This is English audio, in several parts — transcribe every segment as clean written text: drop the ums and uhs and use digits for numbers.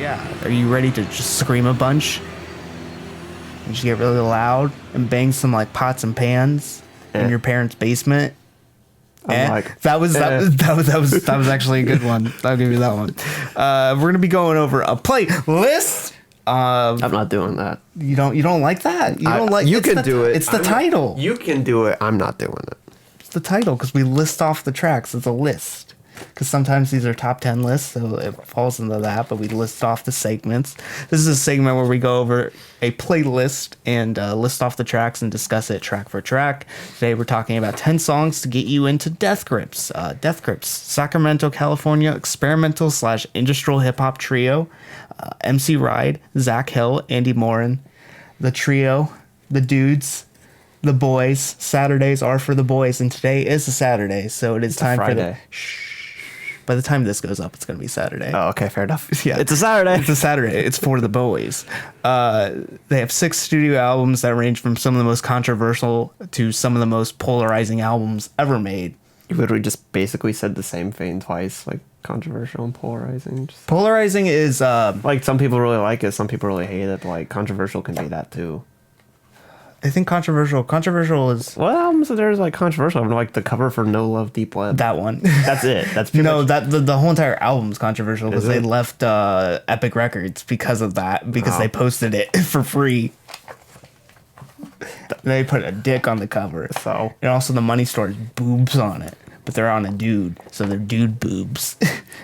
Yeah. Are you ready to just scream a bunch? And just get really loud and bang some like pots and pans in your parents' basement? That was actually a good one. I'll give you that one. We're gonna be going over a playlist. I'm not doing that. You don't like that? You don't like? You can do it. It's the title. You can do it. I'm not doing it. It's the title because we list off the tracks. It's a list. Because sometimes these are top 10 lists, so it falls into that, but we list off the segments. This is a segment where we go over a playlist and list off the tracks and discuss it track for track. Today we're talking about 10 songs to get you into Death Grips. Death Grips, Sacramento, California, experimental / industrial hip-hop trio. MC Ride, Zach Hill, Andy Morin, the trio, the dudes, the boys. Saturdays are for the boys, and today is a Saturday, so it is time for the... By the time this goes up, it's going to be Saturday. Oh, okay, fair enough. Yeah, it's a Saturday. It's a Saturday. It's for the boys. They have 6 studio albums that range from some of the most controversial to some of the most polarizing albums ever made. You literally just basically said the same thing twice, like controversial and polarizing. Polarizing is... like, some people really like it, some people really hate it, but like controversial can be that too. I think controversial is... What albums are there like controversial? Like the cover for No Love, Deep Web. That one. That's it. That's no, that the whole entire album's controversial because they left Epic Records because of that, because they posted it for free. They put a dick on the cover. So, and also the money store has boobs on it, but they're on a dude, so they're dude boobs.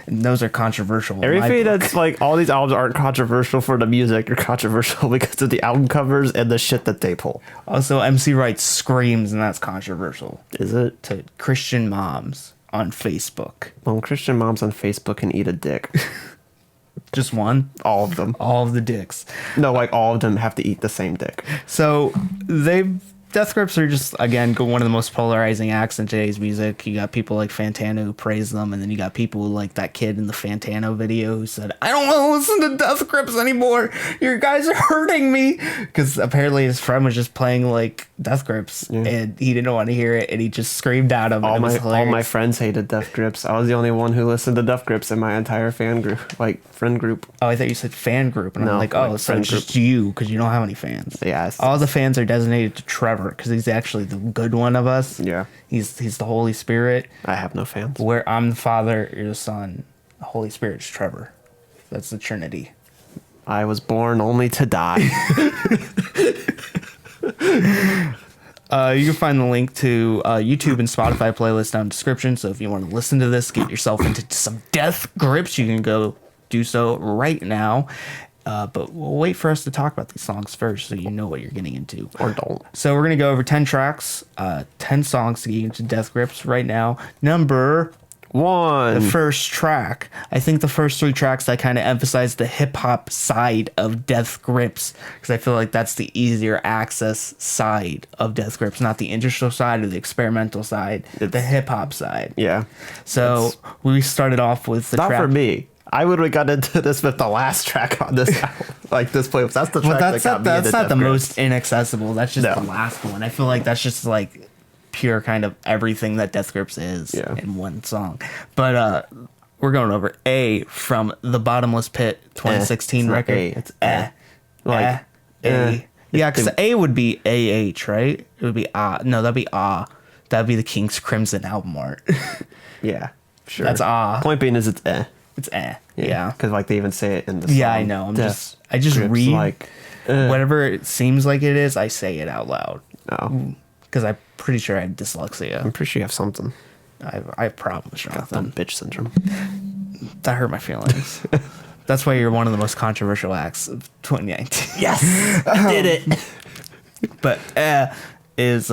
And those are controversial. Everything that's like, all these albums aren't controversial for the music, they're controversial because of the album covers and the shit that they pull. Also, MC Wright screams, and that's controversial. Is it? To Christian moms on Facebook. Well, Christian moms on Facebook can eat a dick. Just one? All of them. All of the dicks. No, like all of them have to eat the same dick. So Death Grips are just, again, one of the most polarizing acts in today's music. You got people like Fantano who praise them, and then you got people like that kid in the Fantano video who said, I don't want to listen to Death Grips anymore. You guys are hurting me. Because apparently his friend was just playing like Death Grips, and he didn't want to hear it, and he just screamed at him. All my friends hated Death Grips. I was the only one who listened to Death Grips in my entire friend group. Oh, I thought you said fan group, and no, I'm like, oh, so it's just you, because you don't have any fans. Yeah. All the fans are designated to Trevor, because he's actually the good one of us. Yeah. He's the Holy Spirit. I have no fans. Where I'm the Father, you're the Son. The Holy Spirit's Trevor. That's the Trinity. I was born only to die. You can find the link to YouTube and Spotify playlist down in the description. So if you want to listen to this, get yourself into some Death Grips, you can go do so right now. But we'll wait for us to talk about these songs first so you know what you're getting into. Or don't. So we're going to go over 10 tracks, 10 songs to get you into Death Grips right now. Number 1. The first track. I think the first 3 tracks I kind of emphasize the hip-hop side of Death Grips because I feel like that's the easier access side of Death Grips, not the industrial side or the experimental side, the hip-hop side. Yeah. So we started off with the track. Not for me. I would have got into this with the last track on this album, like this playlist. That's the track that's not the Grips. most inaccessible. That's just the last one. I feel like that's just like pure kind of everything that Death Grips is in one song. But we're going over A from the Bottomless Pit 2016 record. It's A. Like A. Yeah, because A would be AH, right? It would be No, that'd be That'd be the King's Crimson album art. Yeah, sure. That's Point being is it's A. It's yeah. Because like they even say it in the song. Yeah, I know. I just read like whatever it seems like it is. I say it out loud. Oh, because I'm pretty sure I have dyslexia. I'm pretty sure you have something. I have problems. Got that bitch syndrome. That hurt my feelings. That's why you're one of the most controversial acts of 2019. Yes, I did it. But is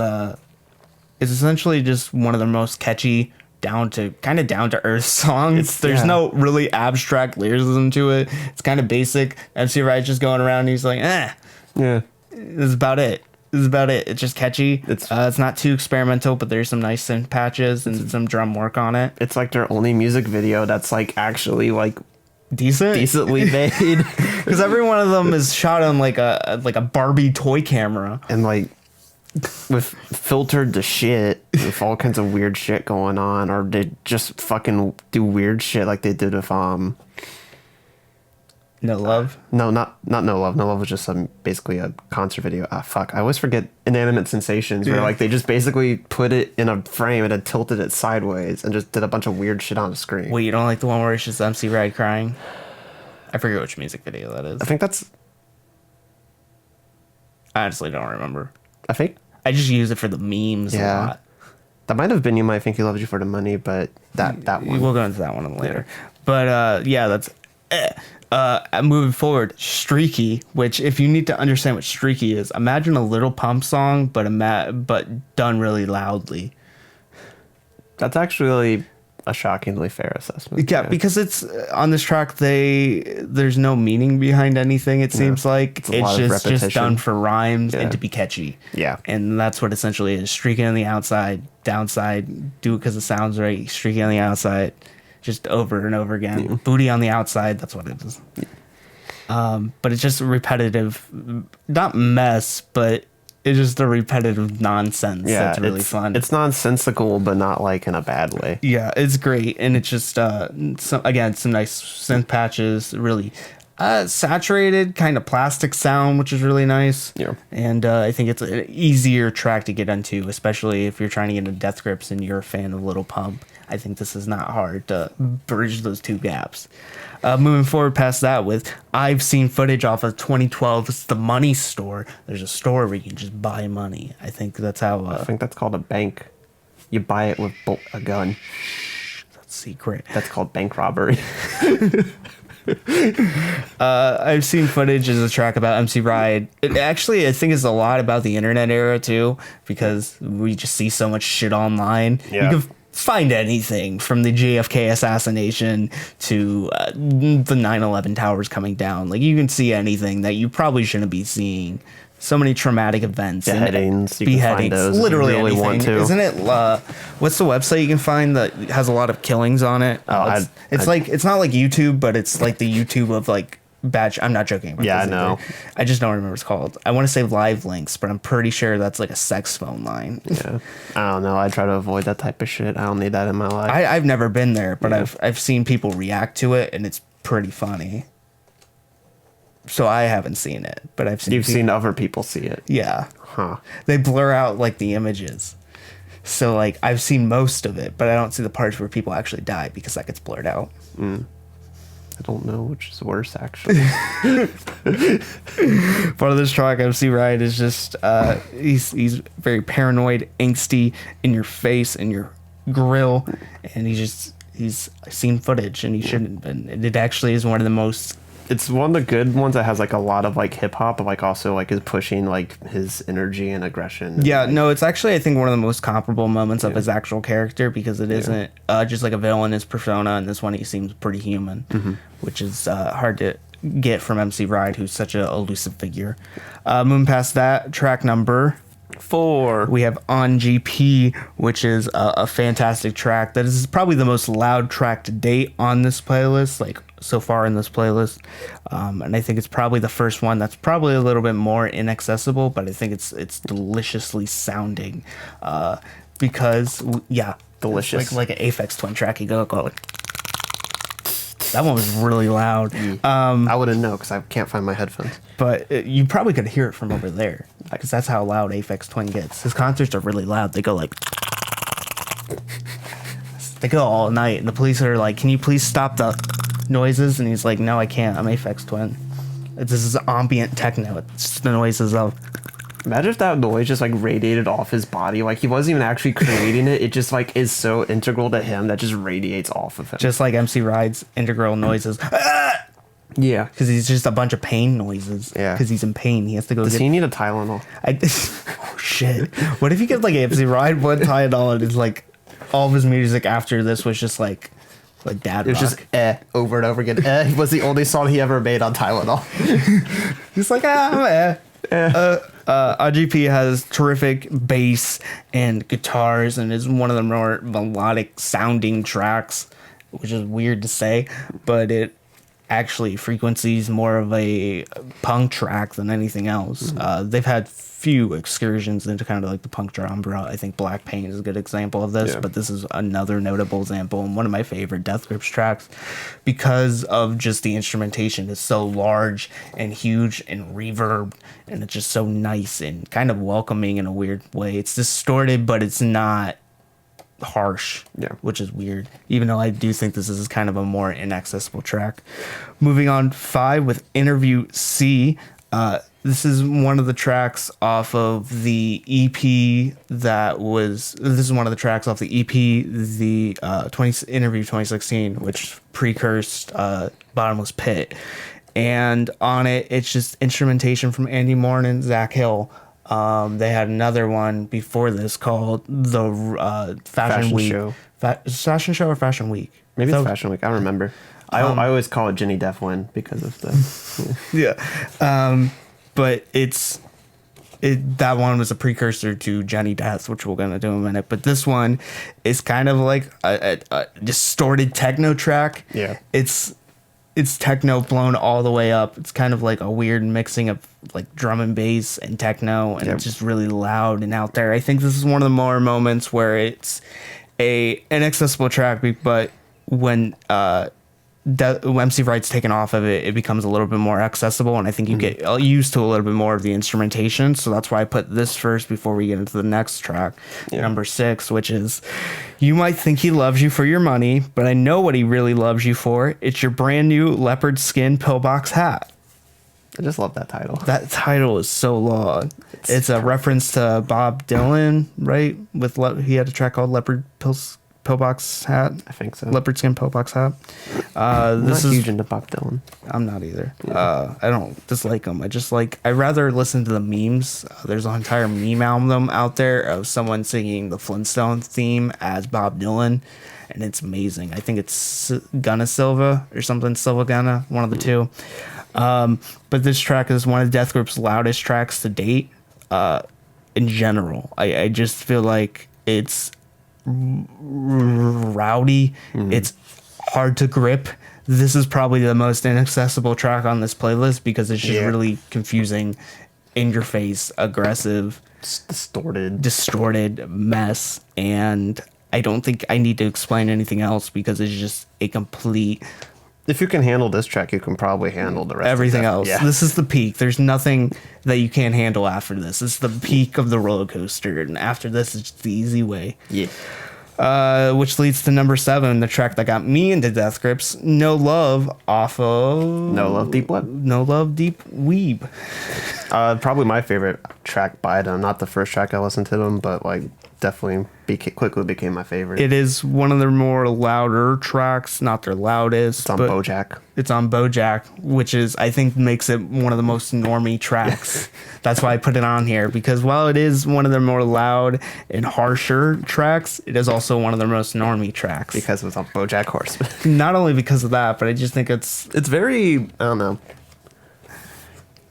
essentially just one of the most catchy, down to earth songs. There's no really abstract lyricism to it. It's kind of basic. MC Wright's just going around and he's like, yeah. This is about it. It's just catchy. It's not too experimental, but there's some nice synth patches and some drum work on it. It's like their only music video that's like actually like decently made. Because every one of them is shot on like a Barbie toy camera. And like with filtered to shit with all kinds of weird shit going on, or they just fucking do weird shit like they did with No Love. No, not No Love. No Love was just basically a concert video. Ah, fuck. I always forget Inanimate Sensations, where Yeah. like they just basically put it in a frame and then tilted it sideways and just did a bunch of weird shit on the screen. Wait, you don't like the one where it's just MC Ride crying? I forget which music video that is. I think that's. I honestly don't remember. I think I just use it for the memes a Yeah. lot. that might have been You Might Think He Loves You for the Money, but that one. We'll go into that one later. But yeah, that's moving forward. Streaky, which if you need to understand what Streaky is, imagine a Little Pump song, but done really loudly. That's actually a shockingly fair assessment. Yeah, because it's on this track. There's no meaning behind anything. It seems like It's a lot of just repetition. done for rhymes Yeah. and to be catchy. Yeah. And that's what essentially is. Streaking on the outside, downside, do it because it sounds right. Streaking on the outside, just over and over again. Yeah. Booty on the outside, that's what it is. But it's just repetitive, not mess, but it's just a repetitive nonsense that's really fun. It's nonsensical, but not like in a bad way. Yeah, it's great. And it's just, some nice synth patches, really saturated kind of plastic sound, which is really nice. Yeah. And I think it's an easier track to get into, especially if you're trying to get into Death Grips and you're a fan of Little Pump. I think this is not hard to bridge those two gaps. Moving forward past that with I've seen footage off of 2012's The Money Store. There's a store where you can just buy money. I think that's how... I think that's called a bank. You buy it with a gun. that's secret. That's called bank robbery. I've seen footage as a track about MC Ride. It actually, I think, is a lot about the internet era too, because we just see so much shit online. Yeah. You can find anything from the JFK assassination to the 9/11 towers coming down. Like you can see anything that you probably shouldn't be seeing. So many traumatic events, and Beheadings. You can find beheadings, those if you literally really anything. want to. Isn't it? What's the website you can find that has a lot of killings on it? Oh, it's not like YouTube, but it's like the YouTube of like bad. I'm not joking. About Yeah, this I know. either. I just don't remember what it's called. I want to say Live Links, but I'm pretty sure that's like a sex phone line. Yeah. I don't know. I try to avoid that type of shit. I don't need that in my life. I've never been there, but Yeah. I've seen people react to it, and it's pretty funny. So I haven't seen it, but I've seen. You've seen other people see it. Yeah. Huh. They blur out like the images. So like I've seen most of it, but I don't see the parts where people actually die because that gets blurred out. I don't know which is worse, actually. Part of this track, MC Ride is just he's very paranoid, angsty, in your face, in your grill, and he's seen footage and he shouldn't have been. And it actually is one of the most. It's one of the good ones that has like a lot of like hip hop, but like also like is pushing like his energy and aggression. And, Yeah, like, no, it's actually I think one of the most comparable moments of his actual character because it isn't just like a villainous persona. And this one he seems pretty human, which is hard to get from MC Ride, who's such a elusive figure. Moving past that, track number 4. we have On GP, which is a fantastic track. That is probably the most loud track to date on this playlist, like so far in this playlist. And I think it's probably the first one that's probably a little bit more inaccessible, but I think it's deliciously sounding because, Delicious. like an Aphex Twin track. You go like, that one was really loud. I wouldn't know because I can't find my headphones. But you probably could hear it from over there because that's how loud Aphex Twin gets. His concerts are really loud. They go like, they go all night, and the police are like, "Can you please stop the noises?" And he's like, "No, I can't. I'm Aphex Twin. This is ambient techno. It's just the noises of." Imagine if that noise just like radiated off his body. Like he wasn't even actually creating it. It just like is so integral to him that just radiates off of him. Just like MC Ride's integral noises. Yeah. Because he's just a bunch of pain noises. Yeah. Because he's in pain. He has to go Does get... he need a Tylenol? Oh, shit. What if you get like MC Ride one Tylenol and it's like all of his music after this was just like dad It was rock. just over and over again. Was the only song he ever made on Tylenol. He's like, RGP has terrific bass and guitars and is one of the more melodic sounding tracks, which is weird to say, but actually Frequency's more of a punk track than anything else. They've had few excursions into kind of like the punk genre. I think Black Pain is a good example of this, but this is another notable example and one of my favorite Death Grips tracks because of just the instrumentation is so large and huge and reverb, and it's just so nice and kind of welcoming in a weird way. It's distorted, but it's not harsh, which is weird, even though I do think this is kind of a more inaccessible track. Moving on, 5 with Interview C. This is one of the tracks off of the EP this is one of the tracks off the EP, the Interview 2016, which precursed Bottomless Pit. And on it, it's just instrumentation from Andy Moore and Zach Hill. They had another one before this called the Fashion Week. Show. Fashion Show or Fashion Week? Maybe it's Fashion Week. I don't remember. I always call it Jenny Defwin because of the... But that one was a precursor to Jenny Death, which we're going to do in a minute. But this one is kind of like a distorted techno track. Yeah. It's techno blown all the way up. It's kind of like a weird mixing of like drum and bass and techno, and it's just really loud and out there. I think this is one of the more moments where it's an inaccessible track, but when MC Wright's taken off of it, it becomes a little bit more accessible, and I think you get used to a little bit more of the instrumentation. So that's why I put this first before we get into the next track, number 6, which is "You Might Think He Loves You for Your Money, but I know what he really loves you for. It's your brand new leopard skin pillbox hat." I just love that title. That title is so long. It's a reference to Bob Dylan, right? He had a track called Leopard Pillbox Hat. I think so. Leopard skin pillbox hat. This is huge into Bob Dylan. I'm not either. I don't dislike him. I rather listen to the memes. There's an entire meme album out there of someone singing the Flintstone theme as Bob Dylan, and it's amazing. I think it's Gunna Silva or something, Silva Gunna, one of the two. But this track is one of Death Grip's loudest tracks to date. In general, I just feel like it's rowdy. It's hard to grip. This is probably the most inaccessible track on this playlist because it's just really confusing, in your face, aggressive, distorted mess. And I don't think I need to explain anything else because it's just a complete... If you can handle this track, you can probably handle the rest everything of else. This is the peak. There's nothing that you can't handle after this. It's the peak of the roller coaster, and after this, it's the easy way. Which leads to number 7, the track that got me into Death Grips, "No Love" off of No Love Deep Web. No Love Deep Weeb. Probably my favorite track by them. Not the first track I listened to them, but like definitely quickly became my favorite. It is one of their more louder tracks, not their loudest. It's on BoJack. It's on BoJack, which is, I think, makes it one of the most normie tracks. That's why I put it on here, because while it is one of their more loud and harsher tracks, it is also one of their most normie tracks. Because it was on BoJack Horseman. Not only because of that, but I just think it's very, I don't know.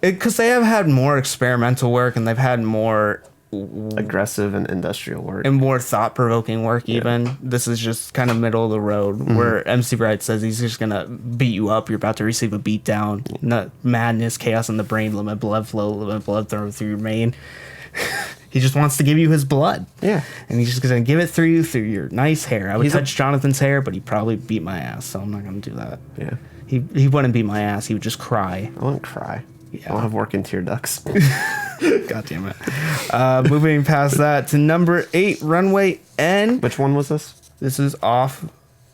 Because they have had more experimental work, and they've had more aggressive and industrial work and more thought-provoking work. Even this is just kind of middle of the road, where MC Wright says he's just gonna beat you up, you're about to receive a beat down, not madness, chaos in the brain, let my blood flow, let my blood throw through your vein. He just wants to give you his blood, and he's just gonna give it through you through your nice hair. I would touch Jonathan's hair, but he'd probably beat my ass, so I'm not gonna do that. He wouldn't beat my ass, he would just cry. I wouldn't cry. I don't have working tear ducts. God damn it. Moving past that to number 8, Runway N. Which one was this? This is off.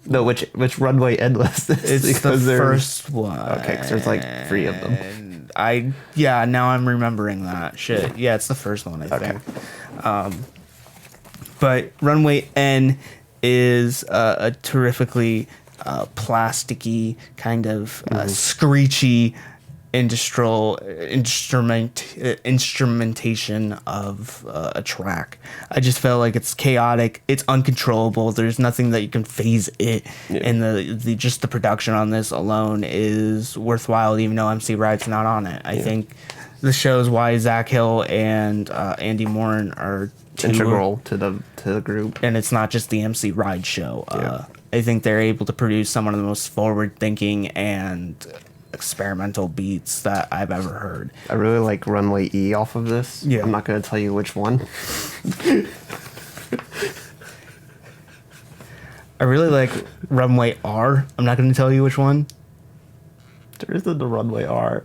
No, which Runway N was this? It's the first one. Okay, because there's like 3 of them. Now I'm remembering that. Shit. Yeah, it's the first one, I think. But Runway N is a terrifically plasticky, kind of screechy instrumentation of a track. I just felt like it's chaotic, it's uncontrollable, there's nothing that you can phase it, and the just the production on this alone is worthwhile, even though MC Wright's not on it. I think this shows why Zach Hill and Andy Moore are integral to the group, and it's not just the MC Ride show. I think they're able to produce some of the most forward-thinking and experimental beats that I've ever heard. I really like Runway E off of this. Yeah. I'm not going to tell you which one. I really like Runway R. I'm not going to tell you which one. There isn't the Runway R.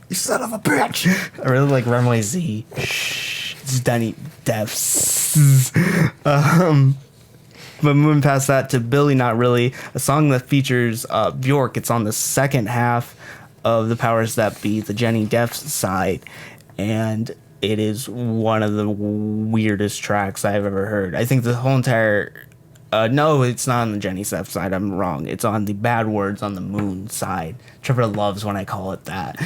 You son of a bitch! I really like Runway Z. Shh, it's Danny Defs. But moving past that to Billy Not Really, a song that features Bjork. It's on the second half of the Powers That Be, the Jenny Defs side, and it is one of the weirdest tracks I've ever heard. I think the whole entire... no, it's not on the Jenny Defs side. I'm wrong. It's on the Bad Words on the Moon side. Trevor loves when I call it that.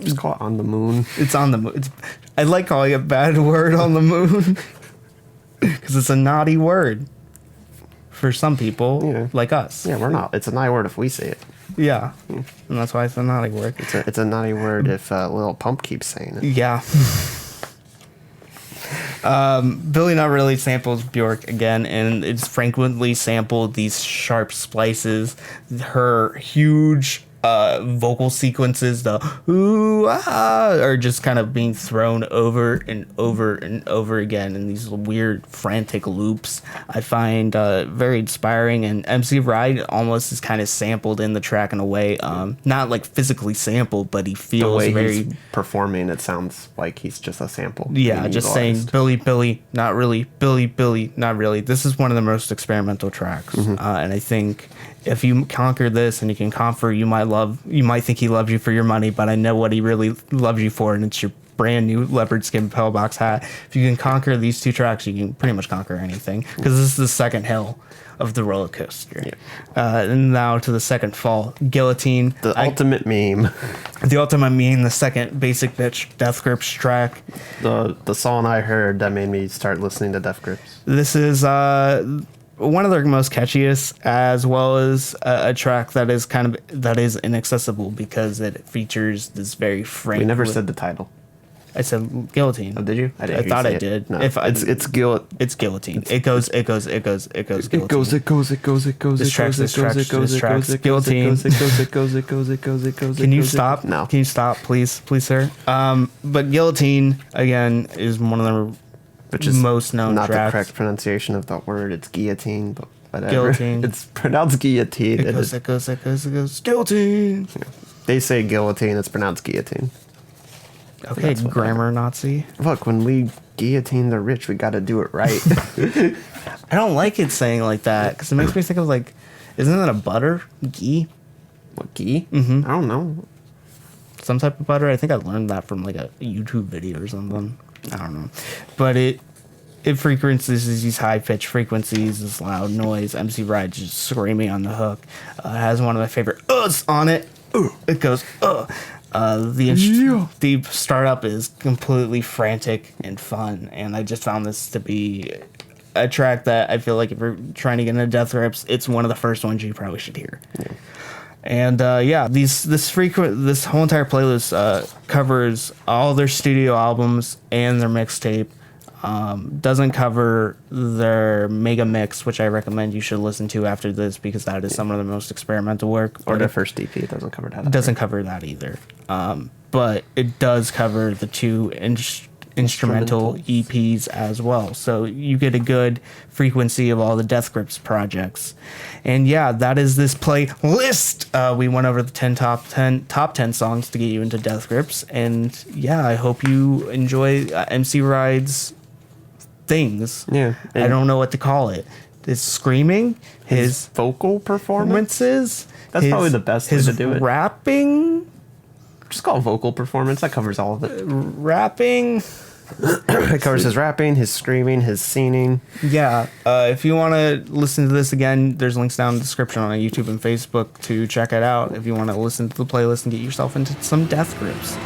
Just call it On the Moon. It's on the moon. I like calling it Bad Word on the Moon because it's a naughty word for some people like us. Yeah, we're not. It's a naughty word if we say it. Yeah, and that's why it's a naughty word. It's a naughty word if Lil Pump keeps saying it. Yeah. Billy Not Really samples Bjork again, and it's frequently sampled these sharp splices. Her huge vocal sequences, the ooh ah, are just kind of being thrown over and over and over again in these weird frantic loops. I find very inspiring, and MC Ride almost is kind of sampled in the track in a way, not like physically sampled, but he feels The way very he's performing, it sounds like he's just a sample. yeah, being just utilized. saying Billy, not really, Billy, not really. This is one of the most experimental tracks, and I think if you conquer this and you can conquer, you might think he loves you for your money, but I know what he really loves you for, and it's your brand new leopard skin pillbox hat. If you can conquer these two tracks, you can pretty much conquer anything, because this is the second hill of the roller coaster. Yeah. And now to the second fall, Guillotine. The ultimate meme. The ultimate meme, the second basic bitch Death Grips track. The song I heard that made me start listening to Death Grips. This is one of their most catchiest, as well as a track that is inaccessible because it features this very frank. We never said the title. I said Guillotine. Oh, did you? I thought I did. No, If it's Guillotine. It's Guillotine. It goes. Guillotine. It goes. Guillotine. Can you stop? No. Can you stop, please, sir? But Guillotine again is one of the Which is most known not tracks. the correct pronunciation of that word. It's guillotine, but whatever. Guillotine. It's pronounced guillotine. It goes. Guillotine. They say guillotine. It's pronounced guillotine. Okay, That's what grammar Nazi. Look, when we guillotine the rich, we got to do it right. I don't like it saying like that because it makes me think of like, isn't that a butter? Ghee? What, ghee? Mm-hmm. I don't know. Some type of butter? I think I learned that from like a YouTube video or something. I don't know. But it frequencies these high pitched frequencies, this loud noise. MC Ride just screaming on the hook. It has one of my favorite uhs on it. It goes the startup is completely frantic and fun, and I just found this to be a track that I feel like if you're trying to get into Death Grips, it's one of the first ones you probably should hear. Yeah. And this whole entire playlist covers all their studio albums and their mixtape. Doesn't cover their mega mix, which I recommend you should listen to after this because that is some of the most experimental work. Or their first EP, it doesn't cover that. It doesn't cover that either. But it does cover the two instrumental EPs as well. So you get a good frequency of all the Death Grips projects. And yeah, that is this playlist. We went over the top 10 songs to get you into Death Grips. And yeah, I hope you enjoy MC Ride's things. Yeah. I don't know what to call it. His screaming, his vocal performances. That's probably the best way to do it. Rapping. Just call it vocal performance. That covers all of it. Rapping. It covers his rapping, his screaming, his singing. Yeah. If you want to listen to this again, there's links down in the description on YouTube and Facebook to check it out if you want to listen to the playlist and get yourself into some Death Grips.